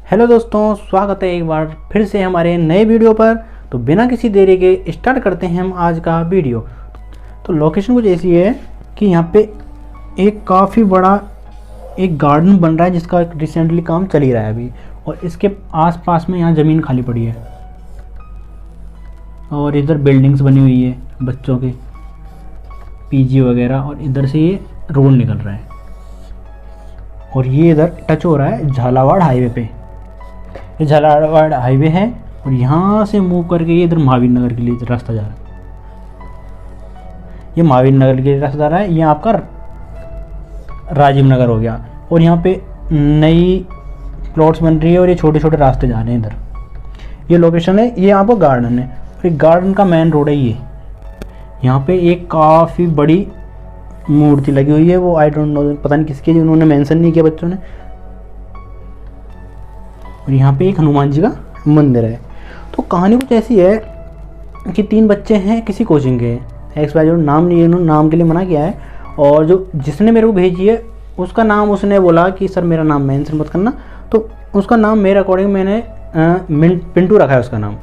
Hello दोस्तों, स्वागत है एक बार फिर से हमारे नए वीडियो पर। तो बिना किसी देरी के स्टार्ट करते हैं हम आज का वीडियो। तो लोकेशन कुछ ऐसी है कि यहाँ पे एक काफ़ी बड़ा एक गार्डन बन रहा है जिसका रिसेंटली काम चल ही रहा है अभी, और इसके आसपास में यहाँ ज़मीन खाली पड़ी है और इधर बिल्डिंग्स बनी हुई है बच्चों के पीजी वगैरह, और इधर से ये रोड निकल रहा है और ये इधर टच हो रहा है झालावाड़ हाईवे पे। ये झालावाड़ हाईवे है और यहाँ से मूव करके ये इधर महावीर नगर के लिए रास्ता जा रहा है। ये महावीर नगर के लिए रास्ता जा रहा है, ये आपका राजीव नगर हो गया और यहाँ पे नई प्लॉट्स बन रही है और ये छोटे छोटे रास्ते जा रहे हैं इधर। ये लोकेशन है, ये आपका गार्डन है और एक गार्डन का मेन रोड है ये। यहाँ पे एक काफ़ी बड़ी मूर्ति लगी हुई है, वो आई डोंट नो, पता नहीं किसकी, जो उन्होंने मेंशन नहीं किया बच्चों ने। और यहाँ पे एक हनुमान जी का मंदिर है। तो कहानी कुछ ऐसी है कि 3 बच्चे हैं किसी कोचिंग के, एक्स वाई जेड, नाम नहीं, उन्होंने नाम के लिए मना किया है, और जो जिसने मेरे को भेजी है उसका नाम उसने बोला कि सर मेरा नाम मेंशन मत करना, तो उसका नाम मेरे अकॉर्डिंग मैंने पिंटू रखा है उसका नाम।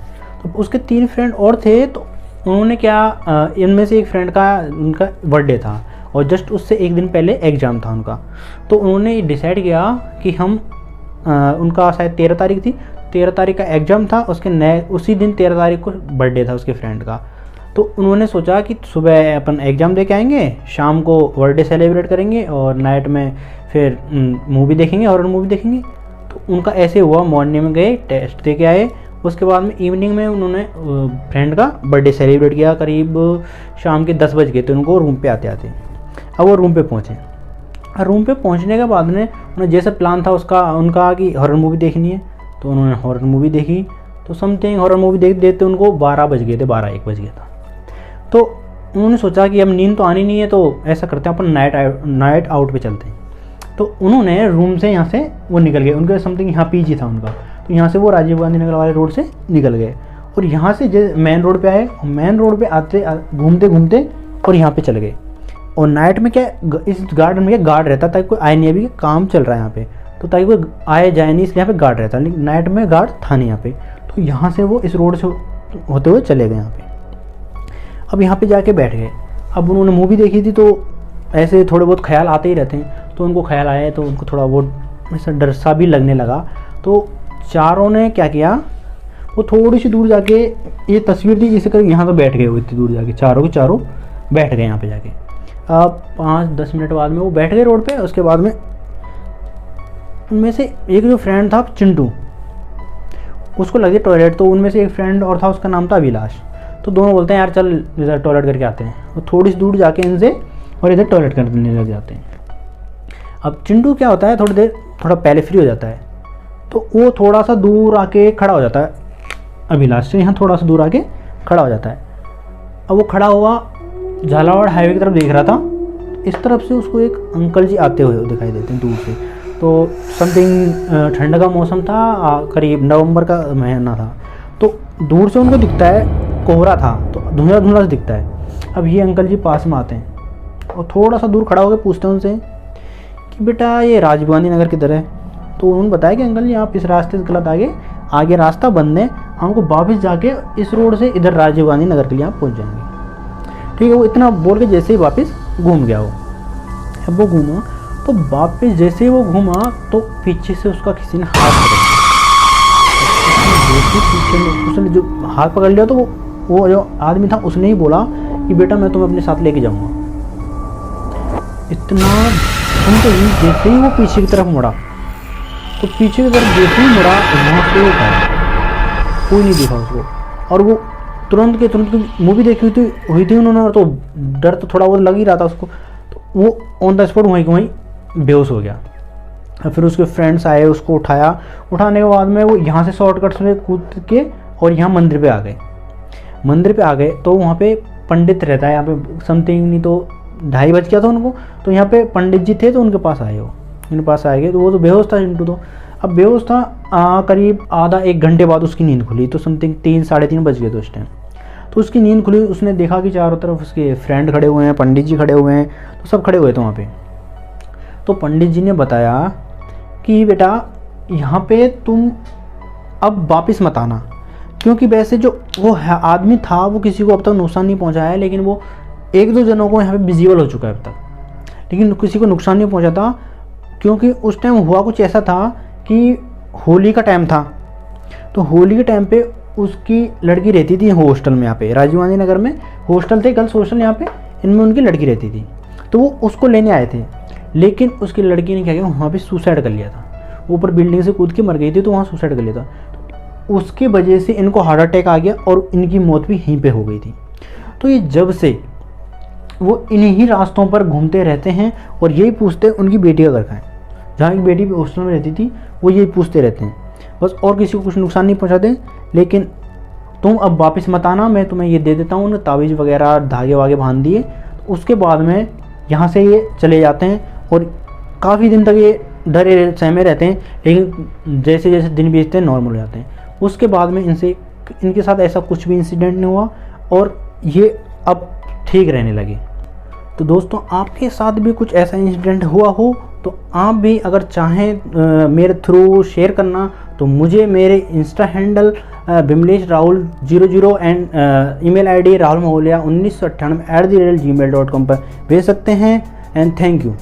तो उसके 3 फ्रेंड और थे, तो उन्होंने क्या, इनमें से एक फ्रेंड का उनका बर्थडे था और जस्ट उससे एक दिन पहले एग्ज़ाम था उनका। तो उन्होंने डिसाइड किया कि हम उनका शायद 13 तारीख थी, 13 तारीख का एग्ज़ाम था, उसके उसी दिन 13 तारीख को बर्थडे था उसके फ्रेंड का। तो उन्होंने सोचा कि सुबह अपन एग्ज़ाम दे के आएंगे, शाम को बर्थडे सेलिब्रेट करेंगे और नाइट में फिर मूवी देखेंगे, हॉरर मूवी देखेंगे। तो उनका ऐसे हुआ, मॉर्निंग में गए, टेस्ट दे के आए, उसके बाद में इवनिंग में उन्होंने फ्रेंड का बर्थडे सेलिब्रेट किया। करीब शाम के 10 बज गए थे उनको रूम पे आते आते। अब वो रूम पे पहुँचे, रूम पे पहुँचने के बाद में उन्हें जैसा प्लान था उनका कि हॉरर मूवी देखनी है, तो उन्होंने हॉरर मूवी देखी। तो समथिंग हॉरर मूवी देख देते उनको 12 बज गए थे, 12-1 बज गया था। तो उन्होंने सोचा कि अब नींद तो आनी नहीं है, तो ऐसा करते हैं अपन नाइट आउट पे चलते हैं। तो उन्होंने रूम से यहाँ से वो निकल गए, उनके समथिंग यहाँ पीजी था उनका, तो यहाँ से वो राजीव गांधी नगर वाले रोड से निकल गए और यहाँ से मेन रोड पे आए। मेन रोड पे आते घूमते घूमते और यहाँ पे चले गए। और नाइट में क्या, इस गार्डन में क्या गार्ड रहता ताकि कोई आए नहीं, अभी काम चल रहा है यहाँ पे, तो ताकि कोई आए जाए नहीं, इसलिए यहाँ पे गार्ड रहता, लेकिन नाइट में गार्ड था नहीं यहाँ पे। तो यहाँ से वो इस रोड से होते हुए चले गए यहाँ पे। अब यहाँ पे जाके बैठ गए। अब उन्होंने मूवी देखी थी, तो ऐसे थोड़े बहुत ख्याल आते ही रहते हैं, तो उनको ख्याल आए, तो उनको थोड़ा बहुत ऐसा डर सा भी लगने लगा। तो चारों ने क्या किया, वो थोड़ी सी दूर जाके, ये तस्वीर थी जिसे कर यहाँ तो बैठ गए, वो इतनी दूर जाके चारों के चारों बैठ गए यहाँ पे जाके। अब 5-10 मिनट बाद में वो बैठ गए रोड पे। उसके बाद में उनमें से एक जो फ्रेंड था चिंटू, उसको लगे टॉयलेट, तो उनमें से एक फ्रेंड और था, उसका नाम था अभिलाष। तो दोनों बोलते हैं यार चल इधर टॉयलेट करके आते हैं, वो थोड़ी सी दूर जाके इनसे और इधर टॉयलेट करने लग जाते हैं। अब चिंटू क्या होता है, थोड़ा पहले फ्री हो जाता है, तो वो थोड़ा सा दूर आके खड़ा हो जाता है, अभिलाष से यहाँ थोड़ा सा दूर आके खड़ा हो जाता है। अब वो खड़ा हुआ झालावाड़ हाईवे की तरफ देख रहा था, इस तरफ से उसको एक अंकल जी आते हुए दिखाई देते हैं दूर से। तो समथिंग ठंड का मौसम था, करीब नवंबर का महीना था, तो दूर से उनको दिखता है, कोहरा था तो धुंधला धुंधला से दिखता है। अब ये अंकल जी पास में आते हैं और थोड़ा सा दूर खड़ा होकर पूछते हैं उनसे कि बेटा ये राजीव गांधी नगर किधर है। तो उन्होंने बताया कि अंकल जी आप इस रास्ते से गलत आगे रास्ता बंद है, हमको वापस जाके इस रोड से इधर राजीव गांधी नगर के लिए आप पहुँच जाएंगे, ठीक है। वो इतना बोल के जैसे ही वापस घूम गया वो। अब वो घूमा, तो वापस जैसे ही वो घूमा तो पीछे से उसका किसी ने हाथ पकड़ लिया। उसने जो हाथ पकड़ लिया, तो वो जो आदमी था उसने ही बोला कि बेटा मैं तुम्हें अपने साथ लेके जाऊंगा। इतना सुनते ही जैसे ही वो पीछे की तरफ मुड़ा, तो पीछे की तरफ जैसे ही मुड़ा वहाँ से कोई नहीं दिखा उसको। और वो तुरंत के तुरंत मूवी देखी हुई थी उन्होंने, तो डर तो थोड़ा बहुत लग ही रहा था उसको, तो वो ऑन द स्पॉट वहीं बेहोश हो गया। और फिर उसके फ्रेंड्स आए, उसको उठाने के बाद में वो यहाँ से शॉर्टकट से कूद के और यहाँ मंदिर पे आ गए। तो वहाँ पे पंडित रहता है, यहाँ पे समथिंग नहीं तो 2:30 बज गया था उनको, तो यहाँ पे पंडित जी थे, तो उनके पास आए, उनके पास आए गए। तो वो तो बेहोश था चिंटू, तो अब बेहोश था। करीब आधा 1 घंटे बाद उसकी नींद खुली, तो समथिंग 3-3:30 बज गए थे उस टाइम। तो उसकी नींद खुली, उसने देखा कि चारों तरफ उसके फ्रेंड खड़े हुए हैं, पंडित जी खड़े हुए हैं, तो सब खड़े हुए थे वहाँ पे। तो पंडित जी ने बताया कि बेटा यहाँ पे तुम अब वापस मत आना, क्योंकि वैसे जो वो आदमी था वो किसी को अब तक नुकसान नहीं पहुँचाया है, लेकिन वो 1-2 जनों को यहाँ पे विजिबल हो चुका है अब तक, लेकिन किसी को नुकसान नहीं पहुँचा था। क्योंकि उस टाइम हुआ कुछ ऐसा था कि होली का टाइम था, तो होली के टाइम पे उसकी लड़की रहती थी हॉस्टल में, यहाँ पे राजीव गांधी नगर में हॉस्टल थे, गर्ल्स हॉस्टल यहाँ पे, इनमें उनकी लड़की रहती थी। तो वो उसको लेने आए थे, लेकिन उसकी लड़की ने क्या किया, वहाँ पे सुसाइड कर लिया था, ऊपर बिल्डिंग से कूद के मर गई थी, तो वहाँ सुसाइड कर लिया था। तो उसकी वजह से इनको हार्ट अटैक आ गया और इनकी मौत भी यहीं पर हो गई थी। तो ये जब से वो इन्हीं रास्तों पर घूमते रहते हैं और यही पूछते हैं उनकी बेटी का घर कहाँ है। जहाँ की बेटी हॉस्टल में रहती थी वो यही पूछते रहते हैं बस, और किसी को कुछ नुकसान नहीं पहुँचाते। लेकिन तुम अब वापस मत आना, मैं तुम्हें ये दे देता हूँ ना, तावीज़ वगैरह धागे वागे बांध दिए। तो उसके बाद में यहाँ से ये चले जाते हैं और काफ़ी दिन तक ये डरे सहमे रहते हैं, लेकिन जैसे जैसे दिन बीतते हैं नॉर्मल हो जाते हैं। उसके बाद में इनके साथ ऐसा कुछ भी इंसिडेंट नहीं हुआ और ये अब ठीक रहने लगे। तो दोस्तों, आपके साथ भी कुछ ऐसा इंसिडेंट हुआ हो तो आप भी अगर चाहें मेरे थ्रू शेयर करना, तो मुझे मेरे Insta handle Bimlesh Rahul 00 and email ID rahulmahulia1998 @gmail.com पर भेज सकते हैं। And thank you.